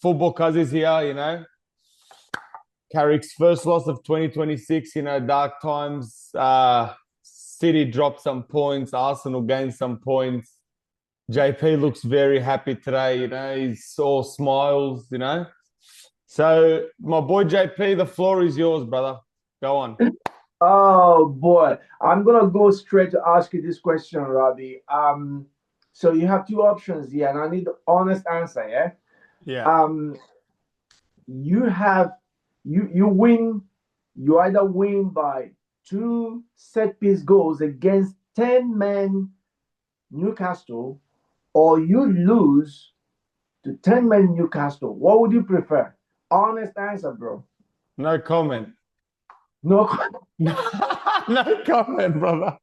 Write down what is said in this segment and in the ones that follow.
football cousins here, Carrick's first loss of 2026, dark times. City dropped some points, Arsenal gained some points. JP looks very happy today, he's all smiles. So, my boy JP, the floor is yours, brother. Go on. Oh boy, I'm gonna go straight to ask you this question, Robbie. So you have two options here, and I need the honest answer. Yeah. Yeah. Um, you have you win. You either win by two set piece goals against 10 men Newcastle, or you lose to 10 men Newcastle. What would you prefer? Honest answer, bro. No comment. No. No comment, brother.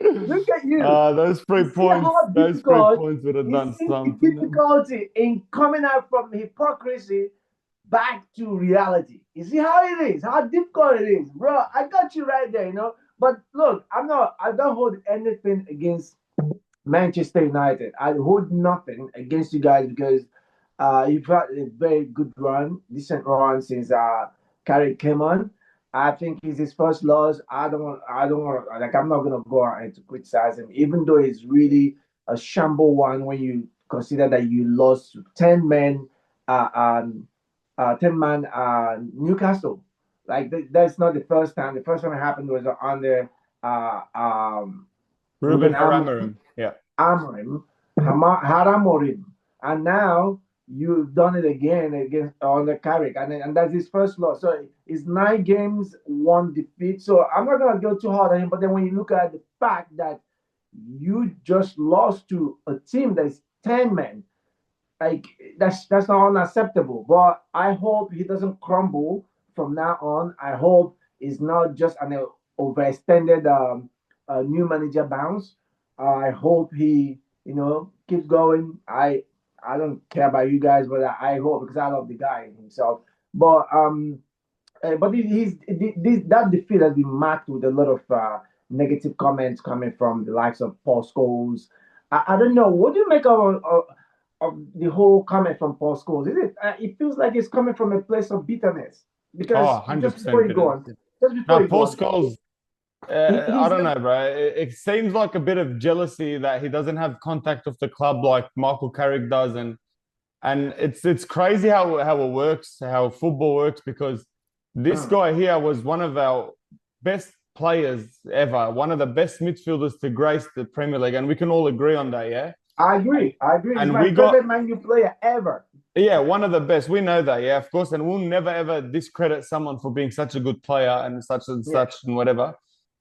Look at you. Those You three see points, how those three difficult, points would have you done see the something. difficulty in coming out from hypocrisy back to reality. You see how it is, how difficult it is, bro. I got you right there. But look, I don't hold anything against Manchester United. I hold nothing against you guys because you've had a very good run, decent run since Carrick came on. I think it's his first loss. I don't want like I'm not gonna go out and to criticize him, even though it's really a shamble one when you consider that you lost to 10 men, 10 man Newcastle. Like that's not the first time. The first time it happened was under Ruben Ruben Am- Amorim. Yeah. Amorim, Haramorim, and now you've done it again against on the Carrick, and that's his first loss. So it's 9 games, one defeat. So I'm not gonna go too hard on him. But then when you look at the fact that you just lost to a team that's 10 men, like that's not unacceptable. But I hope he doesn't crumble from now on. I hope it's not just an overextended new manager bounce. I hope he keeps going. I don't care about you guys, but I hope because I love the guy himself. But that defeat has been marked with a lot of negative comments coming from the likes of Paul Scholes. I don't know. What do you make of the whole comment from Paul Scholes? Is it? It feels like it's coming from a place of bitterness. Oh, Because just before 100% you go bitter. on, just Now, before you go Paul on, Scholes, I he's don't know, bro. It seems like a bit of jealousy that he doesn't have contact with the club like Michael Carrick does, and it's crazy how it works, how football works, because this uh, guy here was one of our best players ever, one of the best midfielders to grace the Premier League, and we can all agree on that, yeah. I agree. I agree. He's And my we got favorite Man U player ever. yeah, one of the best. We know that, yeah, of course, and we'll never ever discredit someone for being such a good player and Yeah. such and whatever.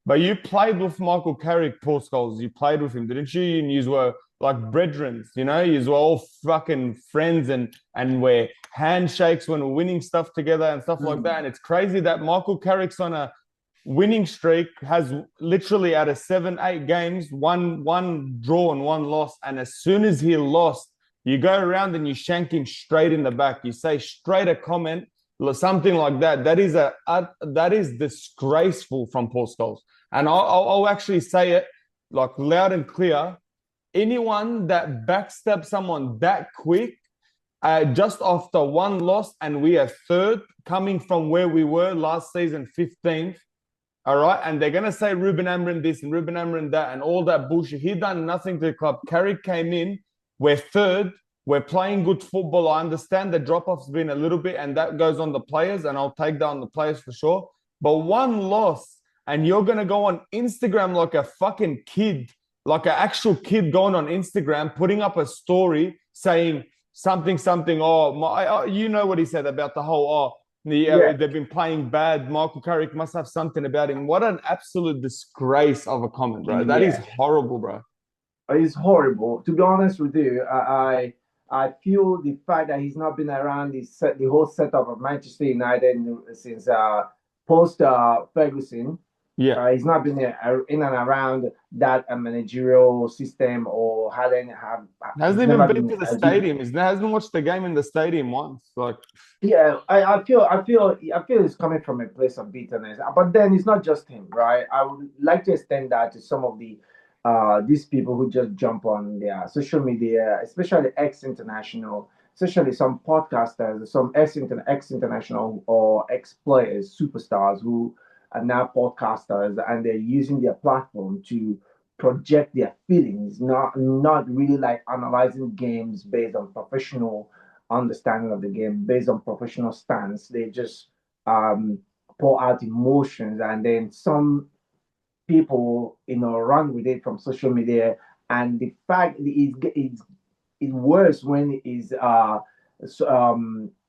But you played with Michael Carrick, Paul Scholes. You played with him, didn't you? And you were like brethren, you were all fucking friends and we're handshakes when we're winning stuff together and stuff like that. Mm. And it's crazy that Michael Carrick's on a winning streak, has literally out of 7, 8 games, one draw and one loss. And as soon as he lost, you go around and you shank him straight in the back. You say straight a comment, something like that. That is disgraceful from Paul Scholes. And I'll actually say it like loud and clear. Anyone that backstabs someone that quick, just after one loss, and we are third, coming from where we were last season, 15th. All right. And they're going to say Ruben Amorim this and Ruben Amorim that and all that bullshit. He done nothing to the club. Carrick came in. We're third. We're playing good football. I understand the drop off's been a little bit, and that goes on the players, and I'll take down the players for sure. But one loss, and you're going to go on Instagram like a fucking kid, like an actual kid going on Instagram, putting up a story saying something. You know what he said about the whole, Yeah. they've been playing bad. Michael Carrick must have something about him. What an absolute disgrace of a comment, bro. That is Yeah. horrible, bro. It's horrible. To be honest with you, I feel the fact that he's not been around the whole setup of Manchester United since post Ferguson. Yeah. He's not been in and around that managerial system or hadn't have. Hasn't He's even never been been to the a good. stadium. He hasn't watched the game in the stadium once. Like, Yeah, I feel it's coming from a place of bitterness. But then it's not just him, right? I would like to extend that to some of the these people who just jump on their social media, especially ex international, especially some podcasters, some ex international or ex players, superstars who are now podcasters, and they're using their platform to project their feelings, not really like analyzing games based on professional understanding of the game, based on professional stance. They just pour out emotions, and then some people run with it from social media. And the fact it's worse when it is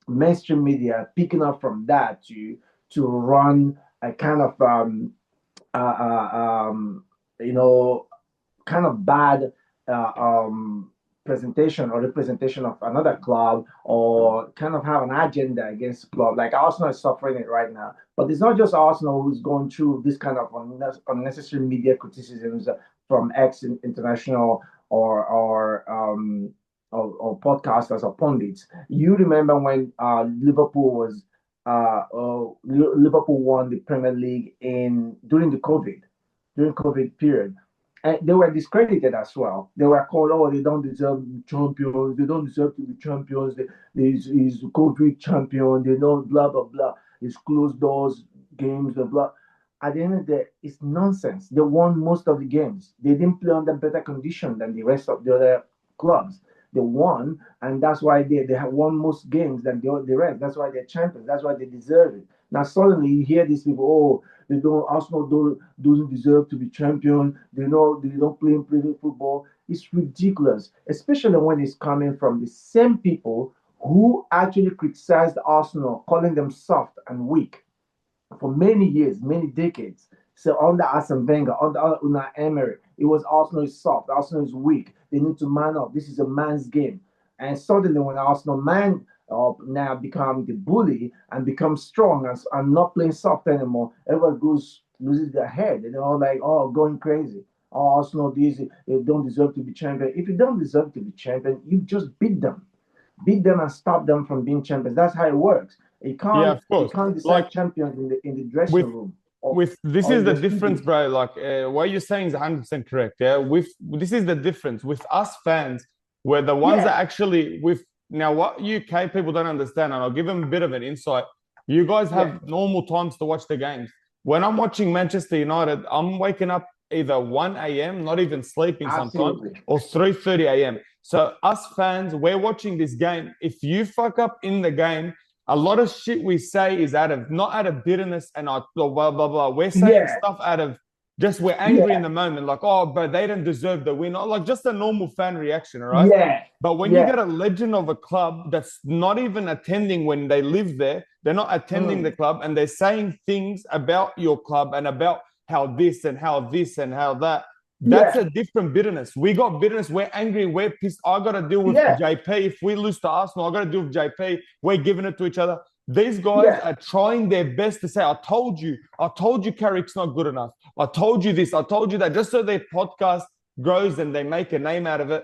mainstream media picking up from that to run a kind of uh, uh, um, you know kind of bad uh, um, presentation or representation of another club, or kind of have an agenda against the club. Like Arsenal is suffering it right now, but it's not just Arsenal who's going through this kind of unnecessary media criticisms from ex-international or podcasters or pundits. You remember when Liverpool won the Premier League in during COVID period, and they were discredited as well. They were called, oh, they don't deserve to be champions. They don't deserve to be champions. He's COVID champion. They don't blah blah blah. It's closed doors games. Blah blah. At the end of the day, it's nonsense. They won most of the games. They didn't play under better condition than the rest of the other clubs. They won, and that's why they have won most games than the rest. That's why they're champions. That's why they deserve it. Now suddenly you hear these people, oh, they don't Arsenal doesn't deserve to be champion. They don't play football. It's ridiculous, especially when it's coming from the same people who actually criticized Arsenal, calling them soft and weak for many years, many decades. So under Arsene Wenger, under Unai Emery, it was Arsenal is soft, Arsenal is weak. They need to man up. This is a man's game. And suddenly, when Arsenal man up now become the bully and become strong and not playing soft anymore, everyone loses their head. They're all like, oh, going crazy. Oh, Arsenal, they don't deserve to be champion. If you don't deserve to be champion, you just beat them and stop them from being champions. That's how it works. Yeah, of You course. can't Like decide champions in the dressing with room with this or is in the the difference, studio. bro. Like what you're saying is 100% correct. Yeah, with this is the difference with us fans. We're the ones that Yeah, actually with now what UK people don't understand, and I'll give them a bit of an insight. You guys yeah, have normal times to watch the games. When I'm watching Manchester United, I'm waking up either 1 a.m., not even sleeping sometimes, absolutely. or 3:30 a.m. So us fans, we're watching this game. If you fuck up in the game, a lot of shit we say is out of not out of bitterness and blah blah blah blah. We're saying Yeah, stuff out of just we're angry in yeah, the moment, like, oh, but they don't deserve the win. Like just a normal fan reaction, all right? yeah, But when you yeah. get a legend of a club that's not even attending when they live there, they're not attending the Mm, club and they're saying things about your club and about how this and how this and how that. That's yeah, a different bitterness. We got bitterness. We're angry. We're pissed. I got to deal with yeah, JP. If we lose to Arsenal, I got to deal with JP. We're giving it to each other. These guys yeah, are trying their best to say, I told you Carrick's not good enough. I told you this, I told you that, just so their podcast grows and they make a name out of it.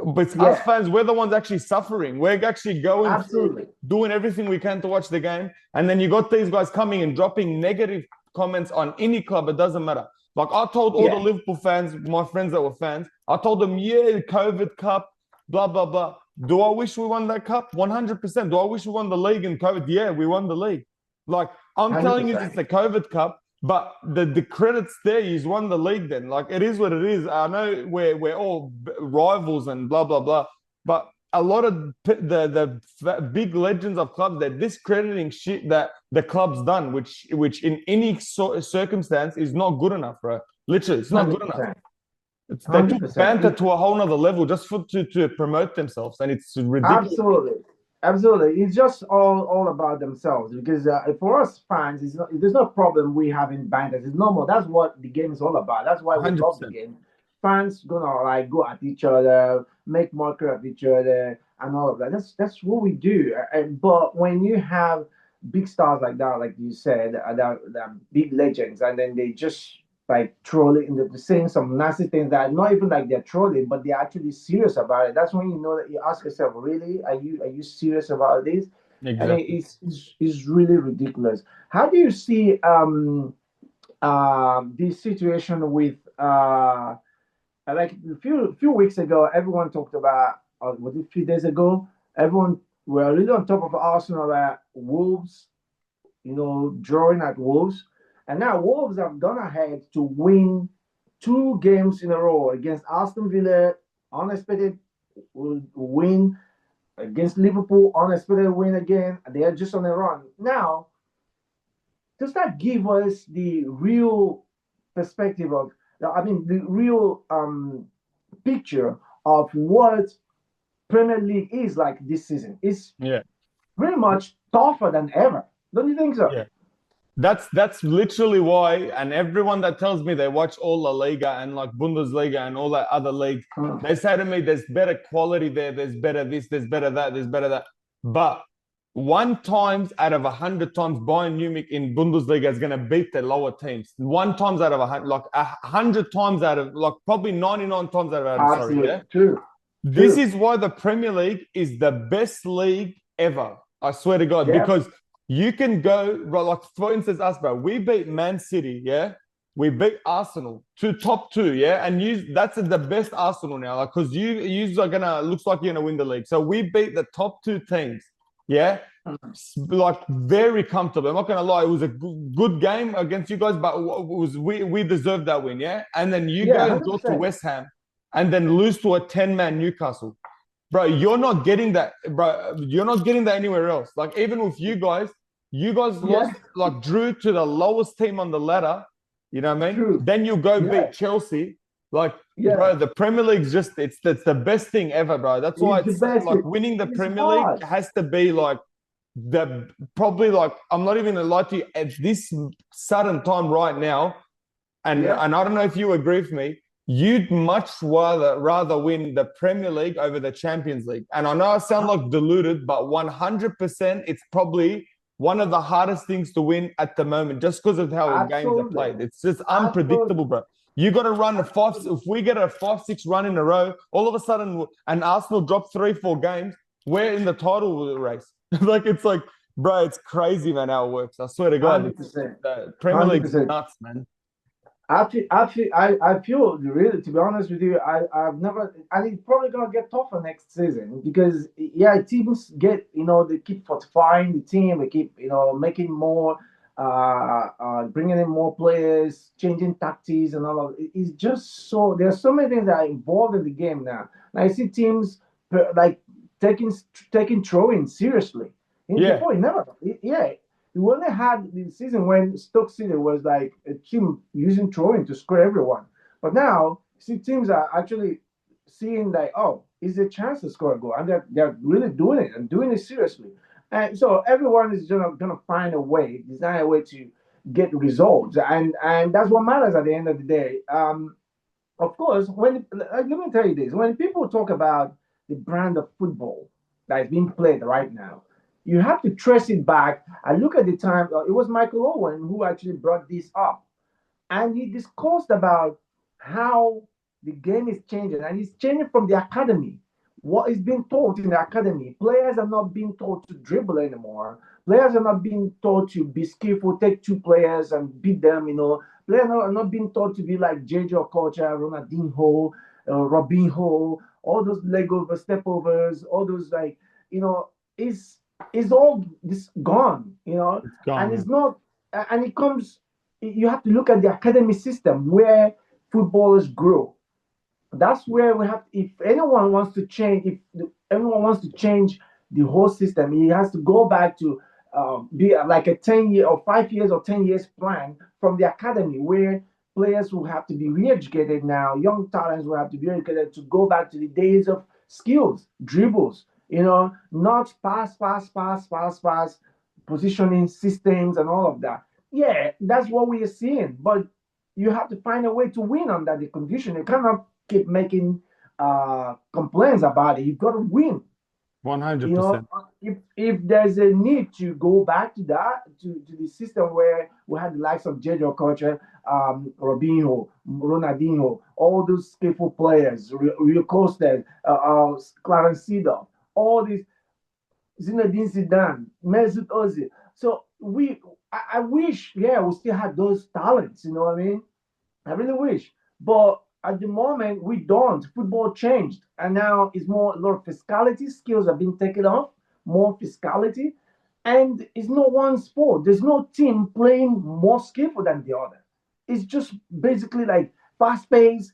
But it's us yeah. fans, we're the ones actually suffering. We're actually going through Absolutely. doing everything we can to watch the game. And then you got these guys coming and dropping negative comments on any club, it doesn't matter. Like I told all the Yeah, Liverpool fans, my friends that were fans, I told them, yeah, COVID Cup, blah, blah, blah. Do I wish we won that cup? 100%. Do I wish we won the league in COVID? Yeah, we won the league. Like, I'm telling you, it's 100%. the COVID Cup, but the credits there, he's won the league then. Like, it is what it is. I know we're all rivals and blah, blah, blah. But a lot of the big legends of clubs, they're discrediting shit that the club's done, which in any circumstance is not good enough, bro. Literally, it's not good enough. 100%. They took 100%. banter to a whole nother level just to promote themselves, and it's ridiculous. Absolutely. Absolutely. It's just all about themselves because for us fans, there's no problem we having bangers. It's normal. That's what the game is all about. That's why we love the 100%. game. Fans gonna like go at each other, make mockery of each other, and all of that. That's what we do. But when you have big stars like that, like you said, that big legends, and then they just like trolling saying some nasty things that are not even like they're trolling, but they're actually serious about it. That's when you know that you ask yourself, really, are you serious about this? And Exactly. it's really ridiculous. How do you see this situation with like a few weeks ago, everyone talked about, was it a few days ago? Everyone were really on top of Arsenal about Wolves, drawing at Wolves. And now Wolves have gone ahead to win 2 games in a row against Aston Villa, unexpected win against Liverpool, unexpected win again. They are just on a run. Now, does that give us the real perspective of, I mean, the real picture of what Premier League is like this season? It's Yeah. pretty much tougher than ever. Don't you think so? Yeah. That's literally why, and everyone that tells me they watch all La Liga and like Bundesliga and all that other leagues, Mm. they say to me, "There's better quality there. There's better this. There's better that. There's better that." But one times out of 100 times, Bayern Munich in Bundesliga is going to beat the lower teams. One times out of 100, like 100 times out of, like probably 99 times out of 100. Sorry, Absolutely. yeah. True. This True. is why the Premier League is the best league ever. I swear to God, Yep. because you can go, bro, like for instance, us, bro, we beat Man City, yeah? We beat Arsenal to top two, yeah? And that's the best Arsenal now, like, because you are gonna, looks like you're gonna win the league. So we beat the top two teams, yeah? Like very comfortable. I'm not gonna lie, it was a good game against you guys, but we deserved that win, yeah? And then you Yeah, go and draw to 100%. West Ham and then lose to a 10-man Newcastle. Bro, you're not getting that, bro. You're not getting that anywhere else. Like, even with you guys Yeah. lost, like, drew to the lowest team on the ladder. You know what I mean? True. Then you go Yeah. beat Chelsea. Like, Yeah. bro, the Premier League's just, it's the best thing ever, bro. That's why It's the it's best. like winning the It's Premier League hard. has to be like the probably like, I'm not even gonna lie to you, at this sudden time right now, and Yeah. I don't know if you agree with me, you'd much rather win the Premier League over the Champions League. And I know I sound like deluded, but 100% it's probably one of the hardest things to win at the moment, just because of how games are Absolutely. played. It's just Absolutely. unpredictable, bro. You got to run a five. If we get a 5-6 run in a row, all of a sudden, and Arsenal drop 3-4 games, we're in the title race. Like, it's like, bro, it's crazy, man, how it works. I swear to God, Hundred it's percent. the Premier Hundred League's percent. nuts, man. I feel really, to be honest with you, I've never, and it's probably gonna get tougher next season because yeah, teams get, they keep fortifying the team, they keep, making more, bringing in more players, changing tactics and all of it. It's just so there's so many things that are involved in the game now. And I see teams like taking taking throwing seriously. Yeah. Before, it never, yeah, you only had the season when Stoke City was like a team using throwing to score everyone. But now, see, teams are actually seeing like, oh, is a chance to score a goal, and they're really doing it and doing it seriously. And so everyone is gonna find a way, design a way to get results, and that's what matters at the end of the day. Of course, when let me tell you this: when people talk about the brand of football that is being played right now, you have to trace it back. I look at the time; it was Michael Owen who actually brought this up, and he discussed about how the game is changing, and it's changing from the academy. What is being taught in the academy? Players are not being taught to dribble anymore. Players are not being taught to be skillful, take two players and beat them. Players are not being taught to be like JJ Okocha, Ronaldinho, Robinho, all those Lego stepovers, all those like is all this gone. It's gone, And it's man. not, and it comes. You have to look at the academy system where footballers grow. That's where we have. If anyone wants to change, if anyone wants to change the whole system, he has to go back to be like a 10 year or 5 years or 10 years plan from the academy, where players will have to be re-educated now. Young talents will have to be re-educated to go back to the days of skills, dribbles. Not pass, positioning systems and all of that. Yeah, that's what we are seeing, but you have to find a way to win under the condition. You cannot keep making complaints about it. You've got to win. You know, 100%. if there's a need to go back to that, to the system where we had the likes of Jejo Culture, Robinho, Ronaldinho, all those skillful players, Rio Costa, Clarence Seedorf, all these Zinedine Zidane, Mesut Ozil. So I wish, yeah, we still had those talents. You know what I mean? I really wish, but at the moment we don't. Football changed, and now it's more a lot of physicality. Skills have been taken off, more physicality, and it's not one sport. There's no team playing more skillful than the other. It's just basically like fast pace,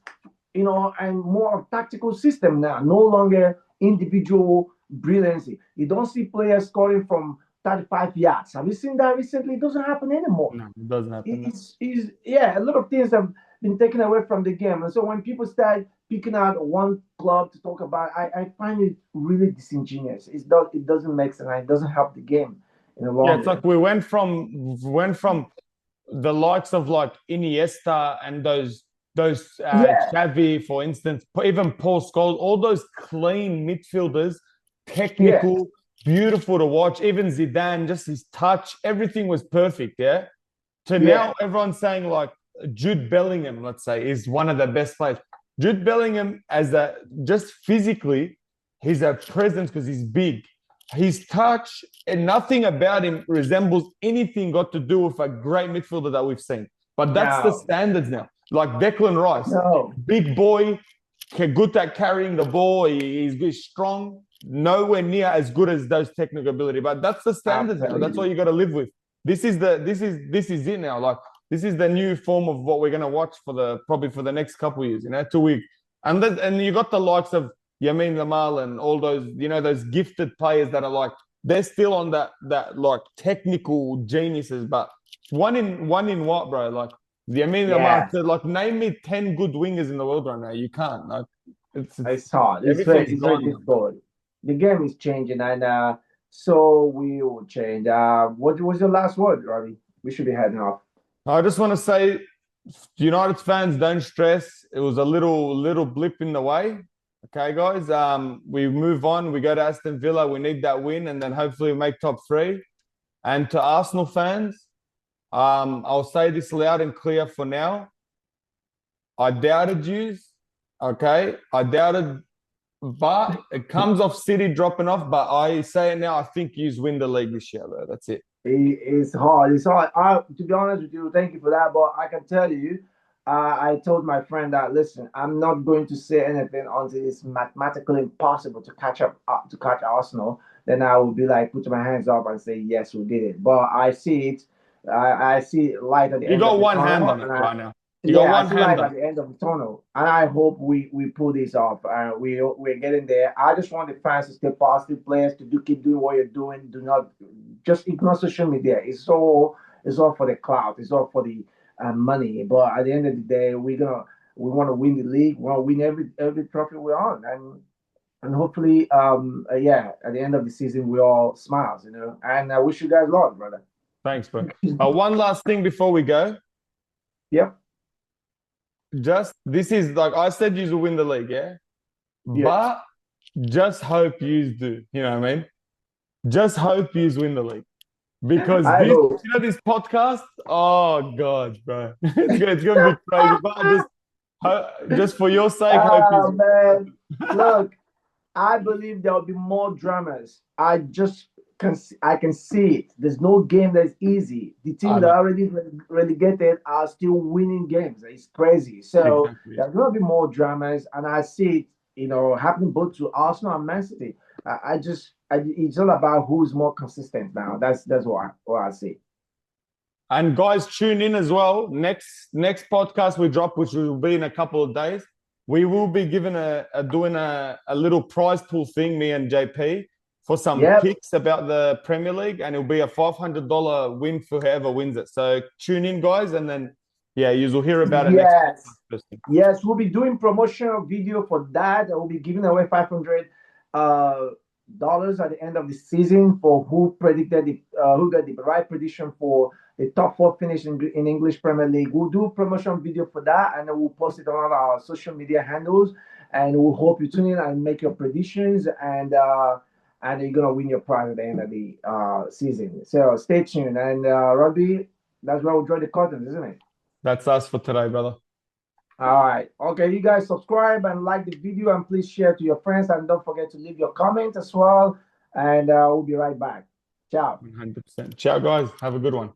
and more of tactical system now. No longer individual brilliancy. You don't see players scoring from 35 yards. Have you seen that recently? It doesn't happen anymore. No, it doesn't happen. It's yeah, a lot of things have been taken away from the game. And so when people start picking out one club to talk about, I find it really disingenuous. It doesn't make sense. It doesn't help the game in the long Yeah, it's run. like we went from the likes of like Iniesta and those Yeah, Xavi, for instance, even Paul Scholes, all those clean midfielders, yeah, technical, beautiful to watch. Even Zidane, just his touch, everything was perfect. Yeah. So yeah. now everyone's saying like Jude Bellingham, let's say, is one of the best players. Jude Bellingham, just physically, he's a presence because he's big. His touch and nothing about him resembles anything got to do with a great midfielder that we've seen. But that's the No, standards now. Like Declan Rice, no, big boy, good at carrying the ball. He's strong, nowhere near as good as those technical ability. But that's the I'm standards now. telling That's what you. you got to live with. This is it now. Like this is the new form of what we're gonna watch probably for the next couple of years. 2 weeks, and you got the likes of Yamin Lamal and all those gifted players that are like they're still on that like technical geniuses, but one in what, bro? Like Yamin Lamal Yeah, said, like name me 10 good wingers in the world right now. You can't. Like it's it's hard. everything's It's very gone now, bro. difficult. The game is changing, and so we will change. What was your last word, Robbie? We should be heading off. I just want to say, United fans, don't stress. It was a little blip in the way. Okay, guys. We move on. We go to Aston Villa. We need that win, and then hopefully we make top three. And to Arsenal fans, I'll say this loud and clear for now. I doubted yous. Okay, I doubted, but it comes off City dropping off. But I say it now. I think yous win the league this year, bro. That's it. It's hard. It's hard. To be honest with you, thank you for that. But I can tell you, I told my friend that listen, I'm not going to say anything until it's mathematically impossible to catch Arsenal. Then I will be like, put my hands up and say, yes, we did it. But I see it. I see light at the You end of got the one hand tunnel, on it and right now. You got yeah, I one see hand light on at it. the end of the tunnel, and I hope we pull this off. We're getting there. I just want the fans to stay positive, players to keep doing what you're doing. Do not just ignore social media. It's all for the clout. It's all for the money. But at the end of the day, we want to win the league. We want to win every trophy we're on, and hopefully, yeah, at the end of the season, we all smiles. And I wish you guys luck, brother. Thanks, bro. One last thing before we go. Yep. Just this is like I said, you will win the league, yeah. Yeah. But just hope you do. You know what I mean? Just hope you win the league because I hope. this podcast. Oh God, bro, it's gonna be crazy. But just for your sake, hope Oh you. man, look, I believe there will be more dramas. I can see it. There's no game that's easy. The I teams that know are already relegated are still winning games. It's crazy. So exactly. there's gonna be more dramas, and I see it, happening both to Arsenal and Man City. It's all about who's more consistent now. That's what I see. And guys, tune in as well. Next podcast we drop, which will be in a couple of days, we will be giving doing a little prize pool thing, me and JP, for some Yep. picks about the Premier League, and it'll be a $500 win for whoever wins it. So tune in, guys, and then yeah, you will hear about it next Yes. podcast. Yes, we'll be doing promotional video for that. We'll be giving away $500 at the end of the season for who got the right prediction for the top four finish in English Premier League. We'll do a promotion video for that, and then we'll post it on our social media handles. And we hope you tune in and make your predictions, and you're gonna win your prize at the end of the season. So stay tuned. And Robbie, that's where we'll draw the curtains, isn't it? That's us for today, brother. All right. Okay, you guys subscribe and like the video, and please share to your friends, and don't forget to leave your comment as well. And we'll be right back. Ciao. 100%. Ciao, guys. Have a good one.